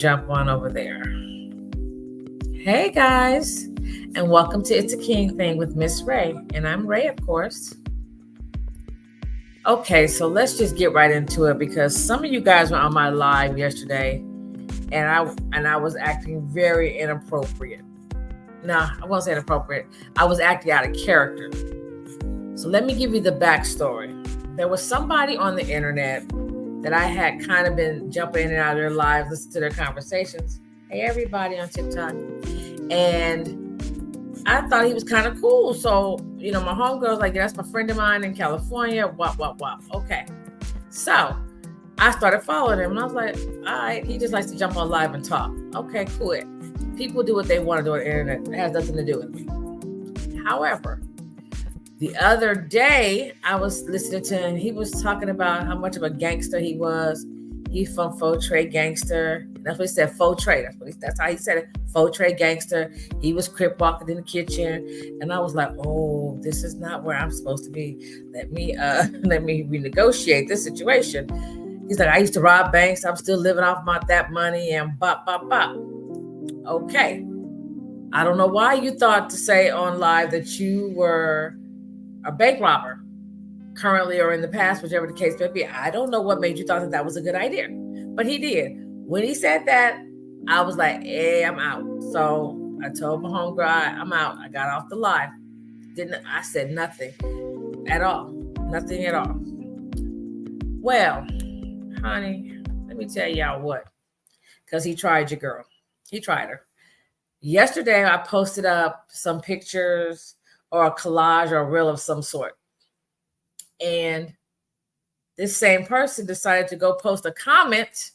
Jump on over there. Hey guys, and welcome to It's a King Thing with Miss Ray. And I'm Ray, of course. Okay, so let's just get right into it because some of you guys were on my live yesterday and I was acting very inappropriate. No, I won't say inappropriate. I was acting out of character. So let me give you the backstory. There was somebody on the internet that I had kind of been jumping in and out of their lives, listening to their conversations. Hey, everybody on TikTok. And I thought he was kind of cool. So, my homegirl was like, that's my friend of mine in California. Wop. Okay. So I started following him and I was like, all right, he just likes to jump on live and talk. Okay, cool. People do what they want to do on the internet. It has nothing to do with me. However, the other day I was listening to him. He was talking about how much of a gangster he was. He's from Faux Trade Gangster. That's what he said, Faux Trade. That's how he said it, Faux Trade Gangster. He was crip walking in the kitchen. And I was like, oh, this is not where I'm supposed to be. Let me renegotiate this situation. He's like, I used to rob banks. I'm still living off that money and bop. Okay. I don't know why you thought to say on live that you were a bank robber currently or in the past, whichever the case may be. I don't know what made you thought that was a good idea, but he did. When he said that, I was like, hey, I'm out. So I told my homegirl, I'm out. I got off the live. I said nothing at all. Nothing at all. Well, honey, let me tell y'all what, because he tried your girl. He tried her. Yesterday, I posted up some pictures or a collage or a reel of some sort. And this same person decided to go post a comment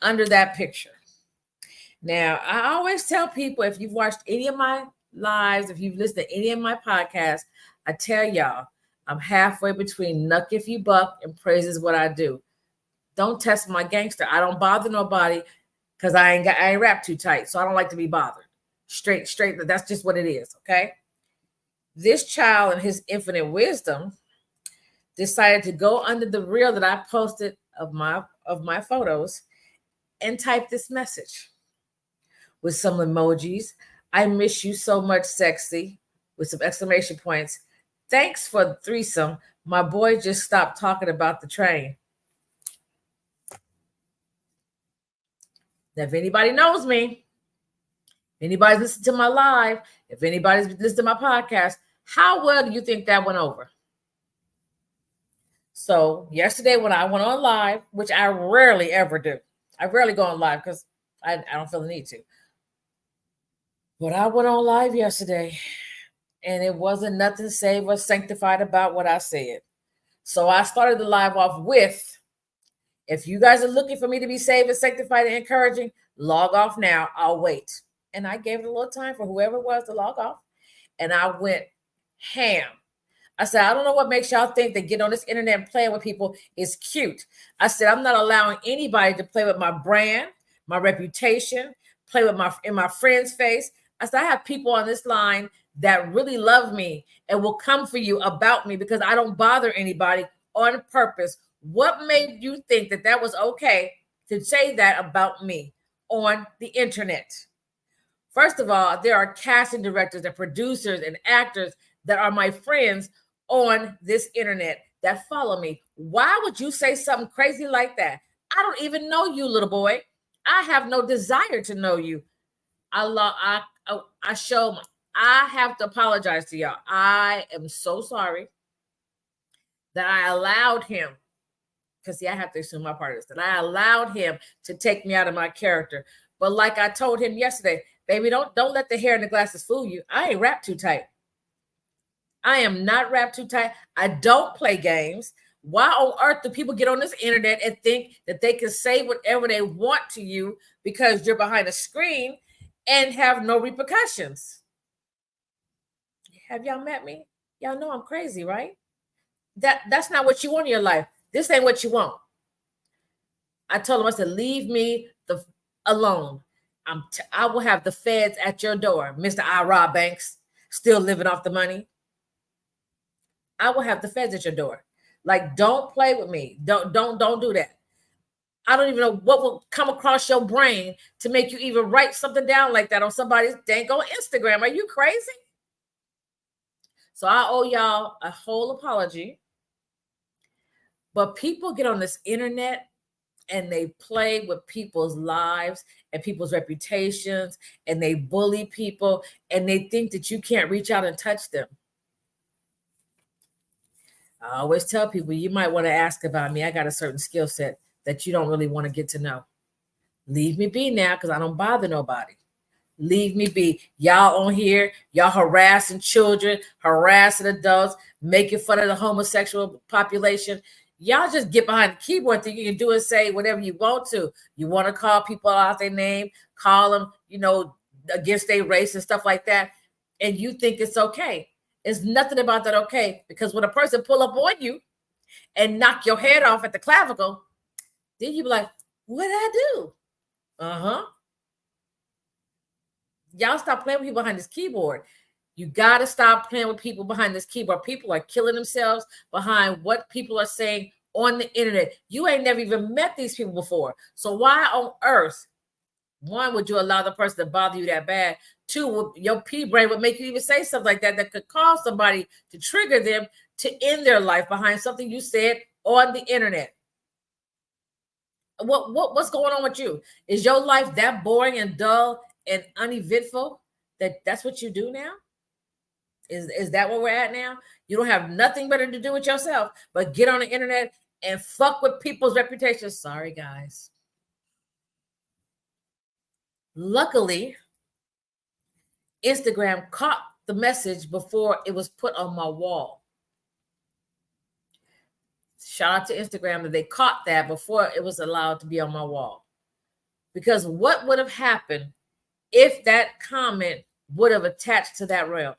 under that picture. Now, I always tell people, if you've watched any of my lives, if you've listened to any of my podcasts, I tell y'all, I'm halfway between Nuck If You Buck and Praises What I Do. Don't test my gangster. I don't bother nobody because I ain't wrapped too tight. So I don't like to be bothered. Straight. That's just what it is, okay? This child, in his infinite wisdom, decided to go under the reel that I posted of my photos and type this message with some emojis. I miss you so much, sexy, with some exclamation points. Thanks for the threesome. My boy just stopped talking about the train. Now, if anybody knows me, if anybody's listened to my live, if anybody's listened to my podcast, how well do you think that went over? So yesterday when I went on live, which I rarely ever do. I rarely go on live because I don't feel the need to. But I went on live yesterday and it wasn't nothing saved or sanctified about what I said. So I started the live off with, if you guys are looking for me to be saved and sanctified and encouraging, log off now. I'll wait. And I gave it a little time for whoever it was to log off. And I went ham. I said, I don't know what makes y'all think that getting on this internet and playing with people is cute. I said, I'm not allowing anybody to play with my brand, my reputation, play with my friend's face. I said, I have people on this line that really love me and will come for you about me because I don't bother anybody on purpose. What made you think that was okay to say that about me on the internet? First of all, there are casting directors and producers and actors that are my friends on this internet that follow me. Why would you say something crazy like that? I don't even know you, little boy. I have no desire to know you. I have to apologize to y'all. I am so sorry that I allowed him, because I have to assume my part of this, that I allowed him to take me out of my character. But like I told him yesterday, baby, don't let the hair and the glasses fool you. I ain't wrapped too tight. I am not wrapped too tight. I don't play games. Why on earth do people get on this internet and think that they can say whatever they want to you because you're behind a screen and have no repercussions? Have y'all met me? Y'all know I'm crazy, right? That's not what you want in your life. This ain't what you want. I told him, I said, leave me alone. I will have the feds at your door, Mr. I rob banks, still living off the money. I will have the feds at your door. Like, don't play with me. Don't do that. I don't even know what will come across your brain to make you even write something down like that on somebody's dang on Instagram. Are you crazy? So I owe y'all a whole apology. But people get on this internet and they play with people's lives and people's reputations, and they bully people, and they think that you can't reach out and touch them. I always tell people, you might want to ask about me. I got a certain skill set that you don't really want to get to know. Leave me be now, because I don't bother nobody. Leave me be. Y'all on here, y'all harassing children, harassing adults, making fun of the homosexual population. Y'all just get behind the keyboard, think you can do and say whatever you want to. You want to call people out their name, call them, against their race and stuff like that, and you think it's okay. It's nothing about that okay, because when a person pull up on you and knock your head off at the clavicle, then you be like, what did I do? Y'all stop playing with people behind this keyboard. You got to stop playing with people behind this keyboard. People are killing themselves behind what people are saying on the internet. You ain't never even met these people before. So why on earth, one, would you allow the person to bother you that bad? Two, your pea brain would make you even say something like that could cause somebody to trigger them to end their life behind something you said on the internet. What's going on with you? Is your life that boring and dull and uneventful that's what you do now? Is that where we're at now? You don't have nothing better to do with yourself but get on the internet and fuck with people's reputations. Sorry, guys. Luckily, Instagram caught the message before it was put on my wall. Shout out to Instagram that they caught that before it was allowed to be on my wall. Because what would have happened if that comment would have attached to that reel?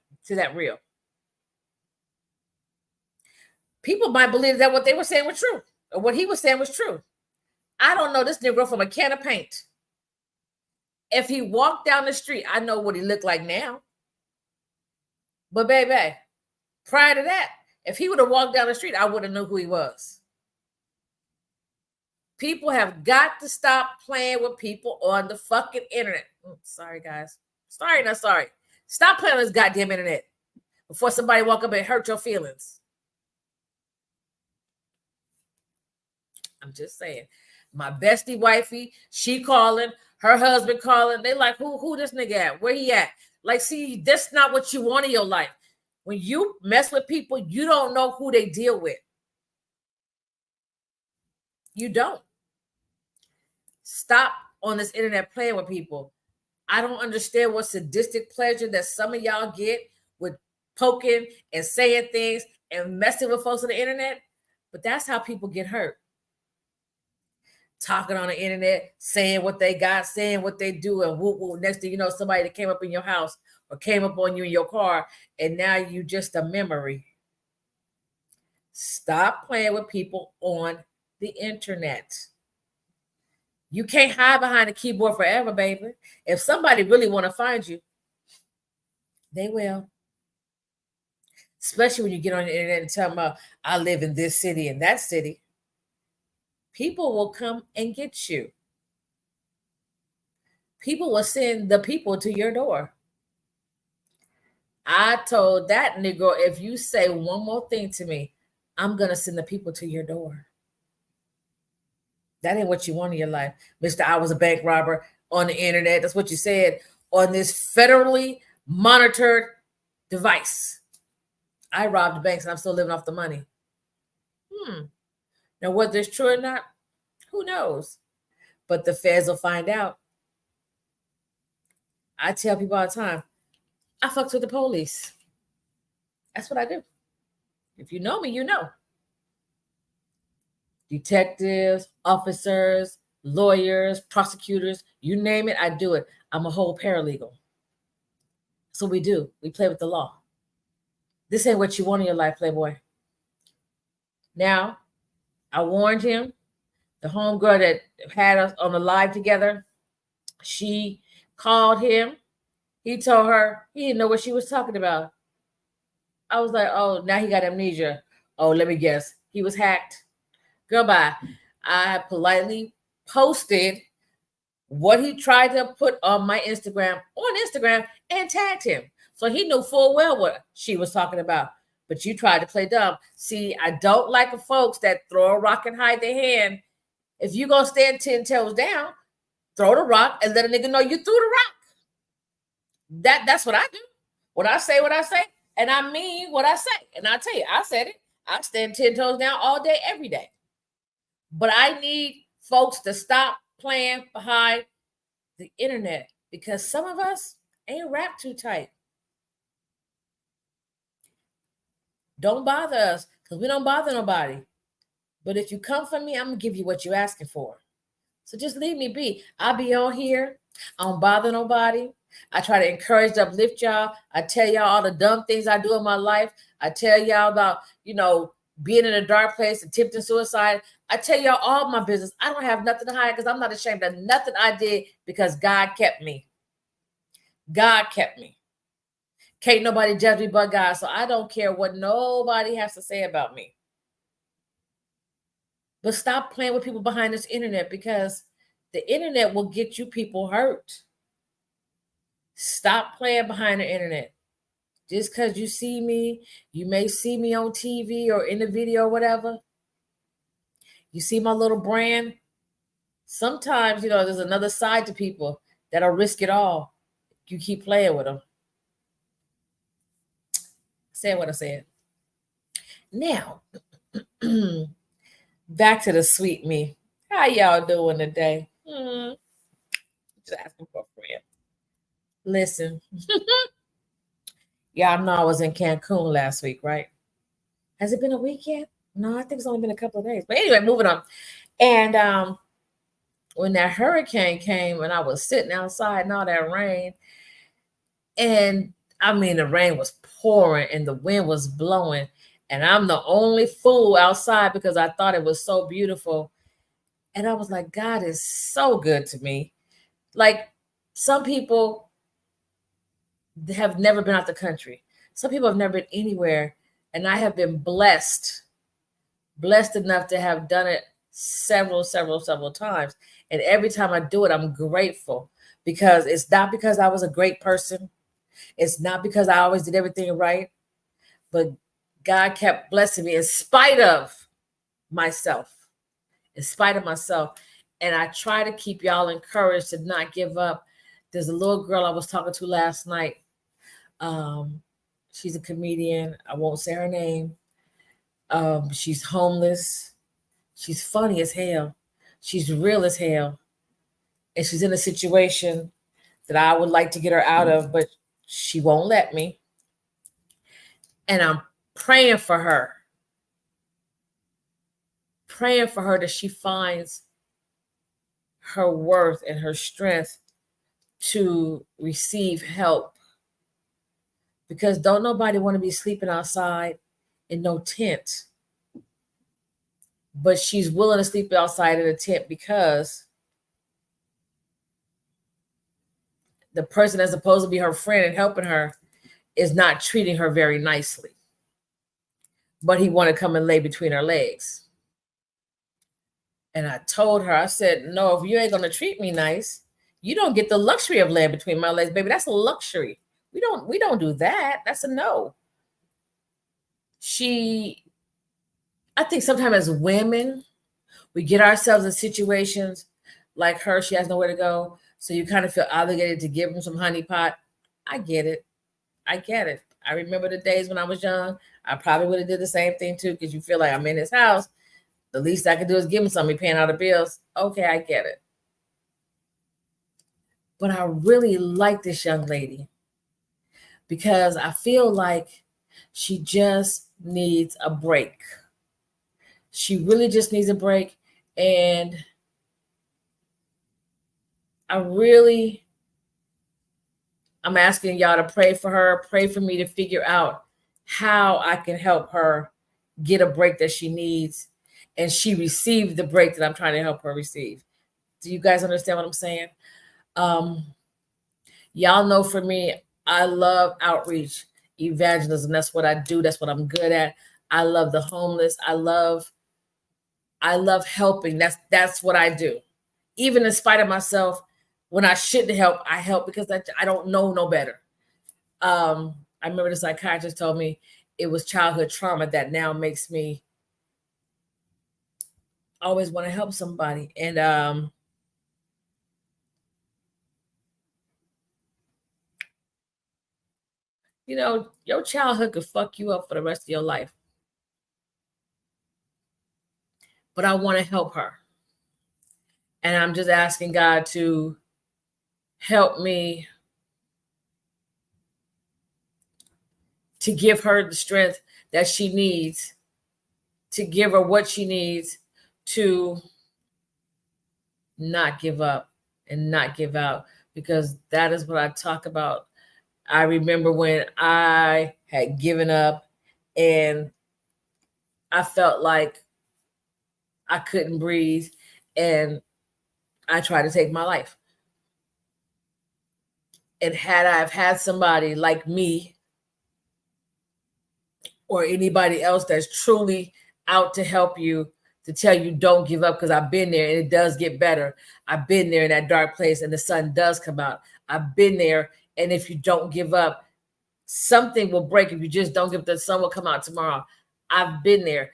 People might believe that what they were saying was true, or what he was saying was true. I don't know this Negro from a can of paint. If he walked down the street, I know what he looked like now. But baby, prior to that, if he would have walked down the street, I wouldn't know who he was. People have got to stop playing with people on the fucking internet. Sorry, guys. Sorry, not sorry. Stop playing on this goddamn internet before somebody walk up and hurt your feelings. I'm just saying. My bestie wifey, she calling, her husband calling. They like, who this nigga at? Where he at? Like, see, that's not what you want in your life. When you mess with people, you don't know who they deal with. You don't. Stop on this internet playing with people. I don't understand what sadistic pleasure that some of y'all get with poking and saying things and messing with folks on the internet, but that's how people get hurt. Talking on the internet, saying what they got, saying what they do, and whoop, whoop. Next thing you know, somebody that came up in your house or came up on you in your car, and now you just a memory. Stop playing with people on the internet. You can't hide behind a keyboard forever, baby. If somebody really want to find you, they will. Especially when you get on the internet and tell them, I live in this city and that city. People will come and get you. People will send the people to your door. I told that nigga, if you say one more thing to me, I'm going to send the people to your door. That ain't what you want in your life. Mr. I was a bank robber on the internet. That's what you said on this federally monitored device. I robbed banks and I'm still living off the money. Now, whether it's true or not, who knows? But the feds will find out. I tell people all the time, I fucks with the police. That's what I do. If you know me, you know. Detectives, officers, lawyers, prosecutors, you name it, I do it. I'm a whole paralegal. So we do. We play with the law. This ain't what you want in your life, Playboy. Now, I warned him. The homegirl that had us on the live together, she called him. He told her he didn't know what she was talking about. I was like, oh, now he got amnesia. Oh, let me guess. He was hacked. Girl, bye. I politely posted what he tried to put on my Instagram, and tagged him. So he knew full well what she was talking about. But you tried to play dumb. See, I don't like the folks that throw a rock and hide their hand. If you're going to stand 10 toes down, throw the rock and let a nigga know you threw the rock. That's what I do. When I say what I say, and I mean what I say. And I tell you, I said it. I stand 10 toes down all day, every day. But I need folks to stop playing behind the internet, because some of us ain't wrapped too tight. Don't bother us, because we don't bother nobody. But if you come for me, I'm going to give you what you're asking for. So just leave me be. I'll be on here. I don't bother nobody. I try to encourage, uplift y'all. I tell y'all all the dumb things I do in my life. I tell y'all about, being in a dark place, attempting suicide. I tell y'all all my business. I don't have nothing to hide, because I'm not ashamed of nothing I did, because God kept me. God kept me. Can't nobody judge me but God. So I don't care what nobody has to say about me. But stop playing with people behind this internet, because the internet will get you people hurt. Stop playing behind the internet. Just because you see me, you may see me on TV or in the video or whatever. You see my little brand. Sometimes, there's another side to people that'll risk it all. You keep playing with them. Say what I said. Now, back to the sweet me. How y'all doing today? Just asking for a friend. Listen, y'all know I was in Cancun last week, right? Has it been a week yet? No, I think it's only been a couple of days. But anyway, moving on. And when that hurricane came and I was sitting outside and all that rain, and I mean, the rain was pouring and the wind was blowing, and I'm the only fool outside because I thought it was so beautiful. And I was like, God is so good to me. Like, some people have never been out the country. Some people have never been anywhere. And I have been blessed enough to have done it several times. And every time I do it, I'm grateful, because it's not because I was a great person. It's not because I always did everything right, but God kept blessing me in spite of myself. And I try to keep y'all encouraged to not give up. There's a little girl I was talking to last night. She's a comedian. I won't say her name. She's homeless. She's funny as hell. She's real as hell. And she's in a situation that I would like to get her out of, but she won't let me. And I'm praying for her. Praying for her that she finds her worth and her strength to receive help. Because don't nobody want to be sleeping outside in no tent. But she's willing to sleep outside in a tent because the person that's supposed to be her friend and helping her is not treating her very nicely. But he wanted to come and lay between her legs. And I told her, I said, no, if you ain't going to treat me nice, you don't get the luxury of laying between my legs, baby. That's a luxury. We don't do that. That's a no. I think sometimes as women, we get ourselves in situations like her. She has nowhere to go. So you kind of feel obligated to give them some honey pot. I get it. I remember the days when I was young. I probably would have did the same thing too, because you feel like I'm in his house. The least I can do is give him something, paying all the bills. Okay, I get it. But I really like this young lady because I feel like she just needs a break. She really just needs a break. And I'm asking y'all to pray for her, pray for me to figure out how I can help her get a break that she needs, and she received the break that I'm trying to help her receive. Do you guys understand what I'm saying? Y'all know for me, I love outreach, evangelism. That's what I do. That's what I'm good at. I love the homeless. I love helping. That's what I do. even in spite of myself, when I shouldn't help, I help because I don't know no better. I remember the psychiatrist told me it was childhood trauma that now makes me always want to help somebody. And you know, your childhood could fuck you up for the rest of your life. But I want to help her. And I'm just asking God to help me to give her the strength that she needs, to give her what she needs to not give up and not give out, because that is what I talk about. I remember when I had given up and I felt like I couldn't breathe and I tried to take my life. And had I have had somebody like me or anybody else that's truly out to help you, to tell you don't give up, because I've been there and it does get better. I've been there in that dark place and the sun does come out. I've been there, and if you don't give up, something will break. If you just don't give up, the sun will come out tomorrow. I've been there.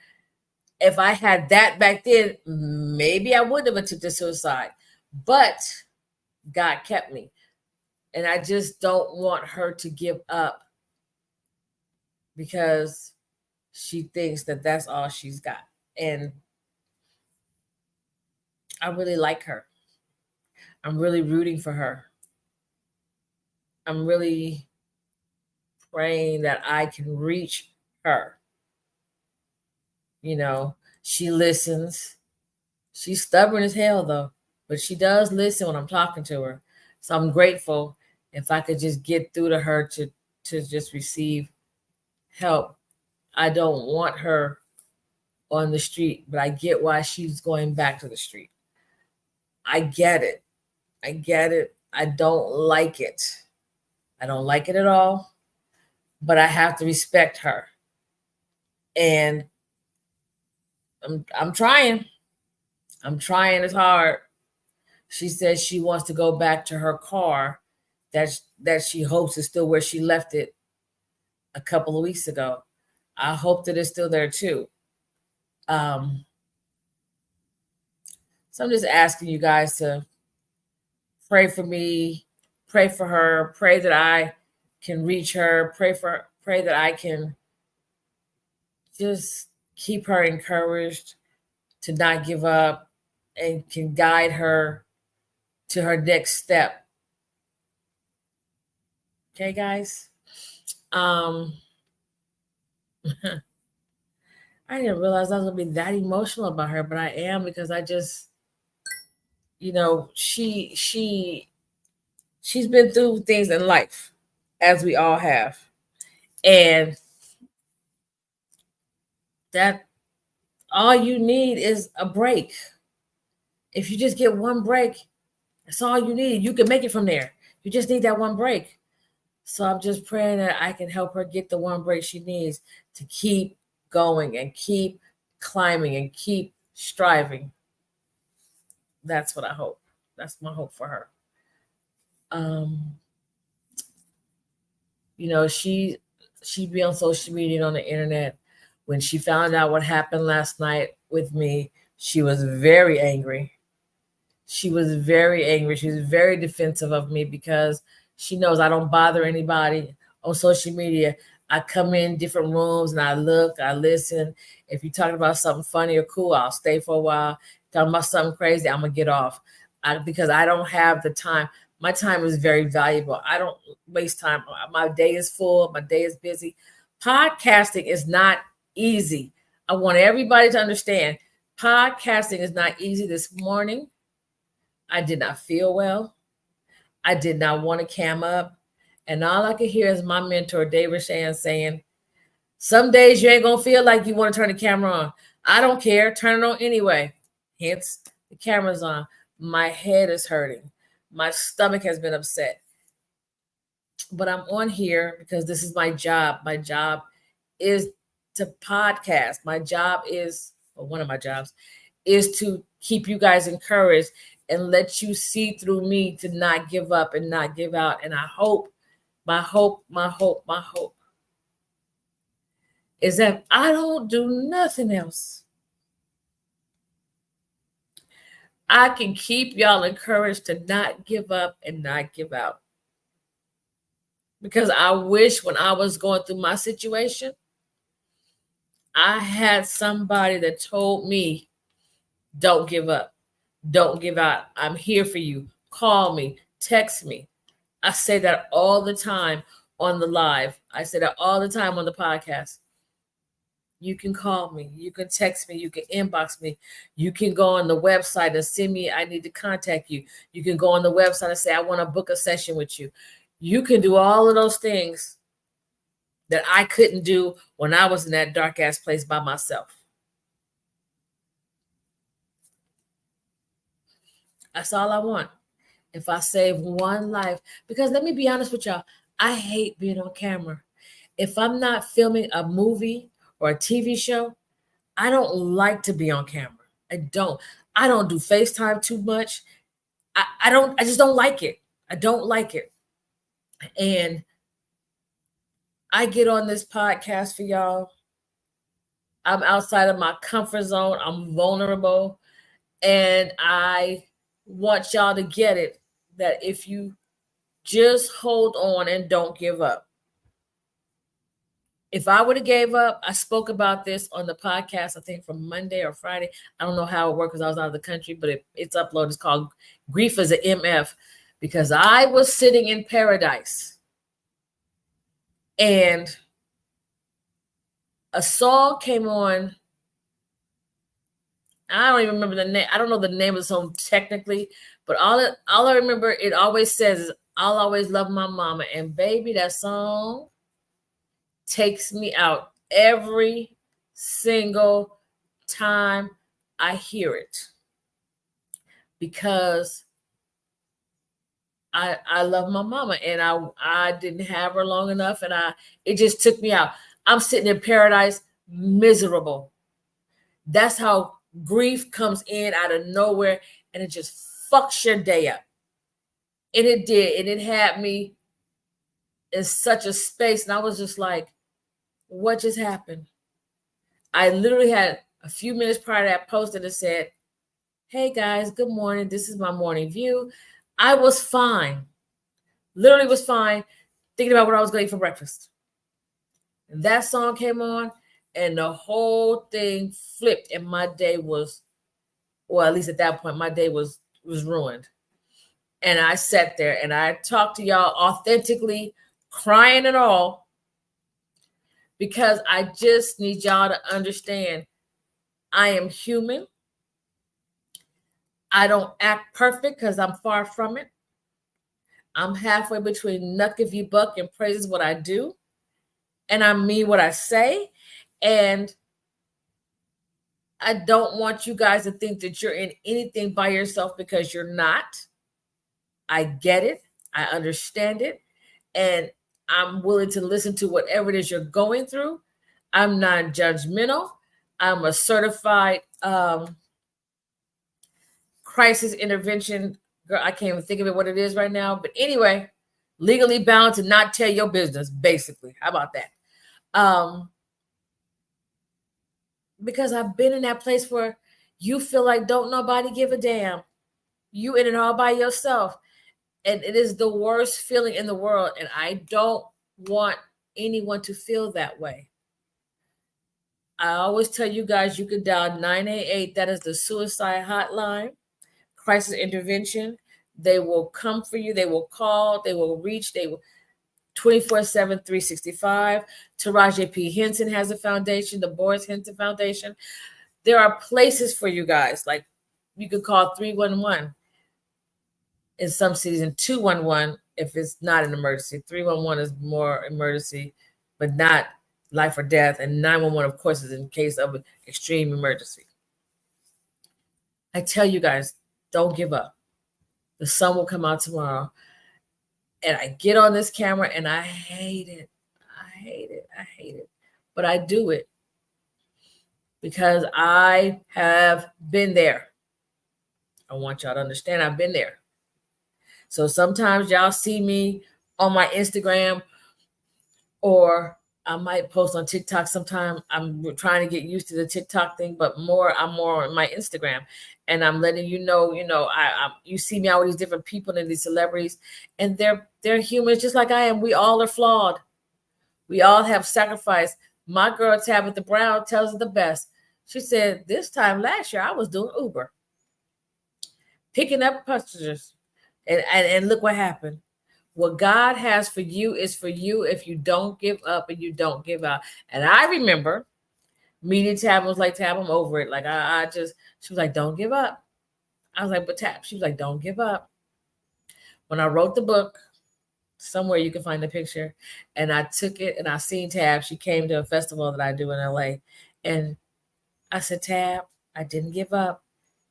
If I had that back then, maybe I wouldn't have attempted suicide, but God kept me. And I just don't want her to give up because she thinks that that's all she's got. And I really like her. I'm really rooting for her. I'm really praying that I can reach her. You know, she listens. She's stubborn as hell, though, but she does listen when I'm talking to her. So I'm grateful if I could just get through to her to just receive help. I don't want her on the street, but I get why she's going back to the street. I get it. I get it. I don't like it. I don't like it at all, but I have to respect her. And I'm trying. I'm trying as hard. She says she wants to go back to her car that she hopes is still where she left it a couple of weeks ago. I hope that it's still there too. So I'm just asking you guys to pray for me, pray for her, pray that I can reach her, pray that I can just keep her encouraged to not give up and can guide her to her next step. Okay, guys? I didn't realize I was gonna be that emotional about her, but I am, because I just, you know, she's been through things in life, as we all have. And that all you need is a break. If you just get one break, that's all you need. You can make it from there. You just need that one break. So I'm just praying that I can help her get the one break she needs to keep going and keep climbing and keep striving. That's what I hope. That's my hope for her. You know, she'd be on social media and on the internet. When she found out what happened last night with me, she was very angry. She was very angry. She was very defensive of me because she knows I don't bother anybody on social media. I come in different rooms and I look, I listen. If you're talking about something funny or cool, I'll stay for a while. Talking about something crazy, I'm gonna get off because I don't have the time. My time is very valuable. I don't waste time. My day is full. My day is busy. Podcasting is not easy. I want everybody to understand podcasting is not easy. This morning, I did not feel well. I did not want to cam up. And all I could hear is my mentor, David Shan, saying, some days you ain't going to feel like you want to turn the camera on. I don't care. Turn it on anyway. Hence, the camera's on. My head is hurting. My stomach has been upset. But I'm on here because this is my job. My job is to podcast. My job is, or one of my jobs, is to keep you guys encouraged and let you see through me to not give up and not give out. And I hope, my hope is that I don't do nothing else, I can keep y'all encouraged to not give up and not give out. Because I wish when I was going through my situation, I had somebody that told me, don't give up, don't give out. I'm here for you. Call me, text me. I say that all the time on the live. I say that all the time on the podcast. You can call me, you can text me, you can inbox me, you can go on the website and send me, I need to contact you. You can go on the website and say, I want to book a session with you. You can do all of those things that I couldn't do when I was in that dark ass place by myself. That's all I want. If I save one life, because let me be honest with y'all, I hate being on camera. If I'm not filming a movie or a TV show, I don't like to be on camera. I don't do FaceTime too much. I just don't like it. I don't like it. And I get on this podcast for y'all. I'm outside of my comfort zone. I'm vulnerable. And I want y'all to get it that if you just hold on and don't give up. If I would have gave up, I spoke about this on the podcast, I think from Monday or Friday. I don't know how it worked because I was out of the country, but it's uploaded. It's called Grief as an MF, because I was sitting in paradise and a song came on. I don't even remember the name. I don't know the name of the song technically, but all I remember, it always says is, I'll always love my mama. And baby, that song takes me out every single time I hear it, because I love my mama, and I didn't have her long enough, and it just took me out. I'm sitting in paradise, miserable. That's how grief comes in out of nowhere, and it just fucks your day up. And it did, and it had me in such a space, and I was just like, what just happened? I literally had a few minutes prior to that posted and said, hey guys, good morning. This is my morning view. I was fine. Literally was fine, thinking about what I was going to eat for breakfast. And that song came on, and the whole thing flipped, and my day was, well, at least at that point, my day was ruined. And I sat there and I talked to y'all authentically, crying and all, because I just need y'all to understand I am human. I don't act perfect because I'm far from it. I'm halfway between Nuck if you buck and praises what I do. And I mean what I say. And I don't want you guys to think that you're in anything by yourself, because you're not. I get it. I understand it. And I'm willing to listen to whatever it is you're going through. I'm not judgmental. I'm a certified crisis intervention girl. I can't even think of it what it is right now. But anyway, legally bound to not tell your business, basically. How about that? Because I've been in that place where you feel like don't nobody give a damn. You in it all by yourself. And it is the worst feeling in the world. And I don't want anyone to feel that way. I always tell you guys, you can dial 988. That is the suicide hotline, crisis intervention. They will come for you. They will call. They will reach. They will 24/7, 365. Taraji P. Henson has a foundation, the Boris Henson Foundation. There are places for you guys. Like you could call 311 in some cities, and 211 if it's not an emergency. 311 is more emergency, but not life or death. And 911, of course, is in case of an extreme emergency. I tell you guys, don't give up. The sun will come out tomorrow. And I get on this camera and I hate it. I hate it. I hate it. But I do it because I have been there. I want y'all to understand I've been there. So sometimes y'all see me on my Instagram, or I might post on TikTok sometime. I'm trying to get used to the TikTok thing, but I'm more on my Instagram, and I'm letting you know, you see me out with these different people and these celebrities, and they're humans just like I am. We all are flawed. We all have sacrifice. My girl Tabitha Brown tells it the best. She said, this time last year, I was doing Uber, picking up passengers, and look what happened. What God has for you is for you if you don't give up and you don't give out. And I remember meeting Tab, was like, Tab, I'm over it. Like, she was like, don't give up. I was like, but Tab, she was like, don't give up. When I wrote the book, somewhere you can find the picture, and I took it and I seen Tab. She came to a festival that I do in LA. And I said, Tab, I didn't give up.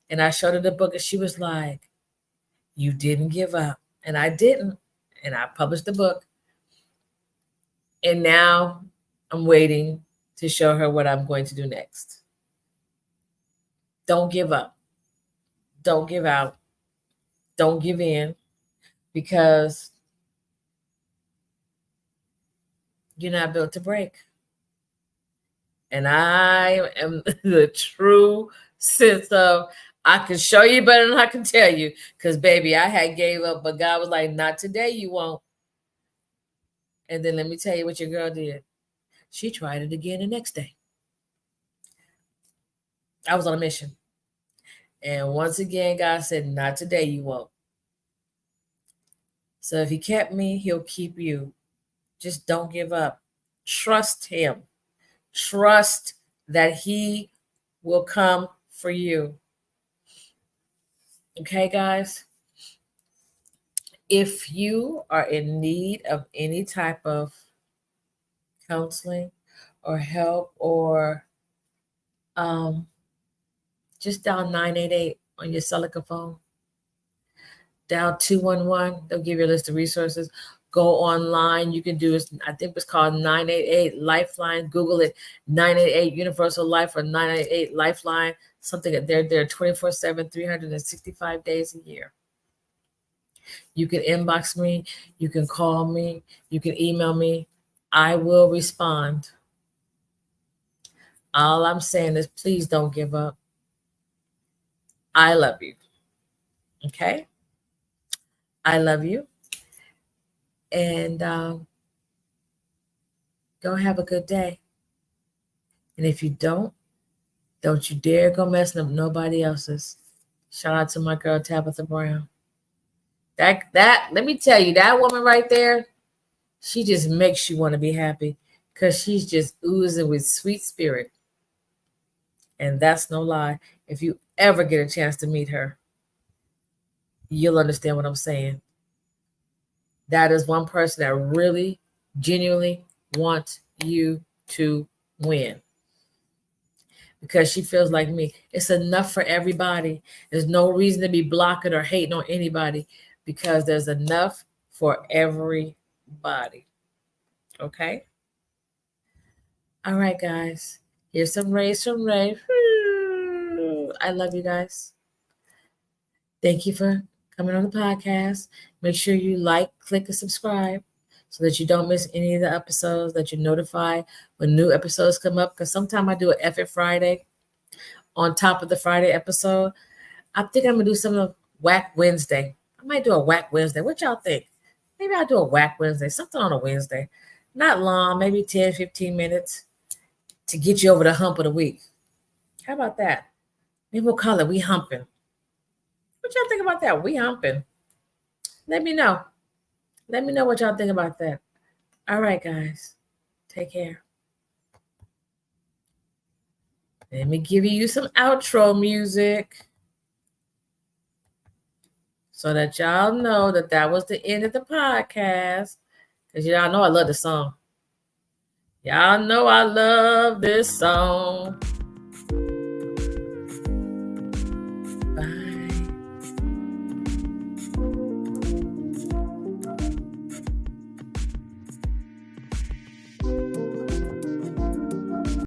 And I showed her the book, and she was like, you didn't give up. And I didn't. And I published the book. And now I'm waiting to show her what I'm going to do next. Don't give up. Don't give out. Don't give in, because you're not built to break. And I am the true sense of, I can show you better than I can tell you. Because, baby, I had gave up, but God was like, not today, you won't. And then let me tell you what your girl did. She tried it again the next day. I was on a mission. And once again, God said, not today, you won't. So if he kept me, he'll keep you. Just don't give up. Trust him. Trust that he will come for you. Okay, guys? If you are in need of any type of counseling or help, or just dial 988 on your Celica phone. Dial 211. They'll give you a list of resources. Go online. You can do it. I think it's called 988 Lifeline. Google it. 988 Universal Life or 988 Lifeline. Something. They're 24/7, 365 days a year. You can inbox me. You can call me. You can email me. I will respond. All I'm saying is, please don't give up. I love you. Okay? I love you. And go have a good day. And if you don't you dare go messing up nobody else's. Shout out to my girl Tabitha Brown. That let me tell you, that woman right there, she just makes you want to be happy, because she's just oozing with sweet spirit. And that's no lie. If you ever get a chance to meet her, you'll understand what I'm saying. That is one person that really, genuinely wants you to win. Because she feels like me. It's enough for everybody. There's no reason to be blocking or hating on anybody, because there's enough for everybody. Okay? All right, guys. Here's some rays from Ray. I love you guys. Thank you for coming on the podcast. Make sure you like, click, and subscribe so that you don't miss any of the episodes, that you're notified when new episodes come up. Because sometimes I do an F It Friday on top of the Friday episode. I think I'm going to do some of Whack Wednesday. I might do a Whack Wednesday. What y'all think? Maybe I'll do a Whack Wednesday, something on a Wednesday. Not long, maybe 10, 15 minutes to get you over the hump of the week. How about that? Maybe we'll call it We Humping. What y'all think about that? We Humping. Let me know. Let me know what y'all think about that. All right, guys. Take care. Let me give you some outro music so that y'all know that was the end of the podcast. Because y'all know I love the song. Y'all know I love this song.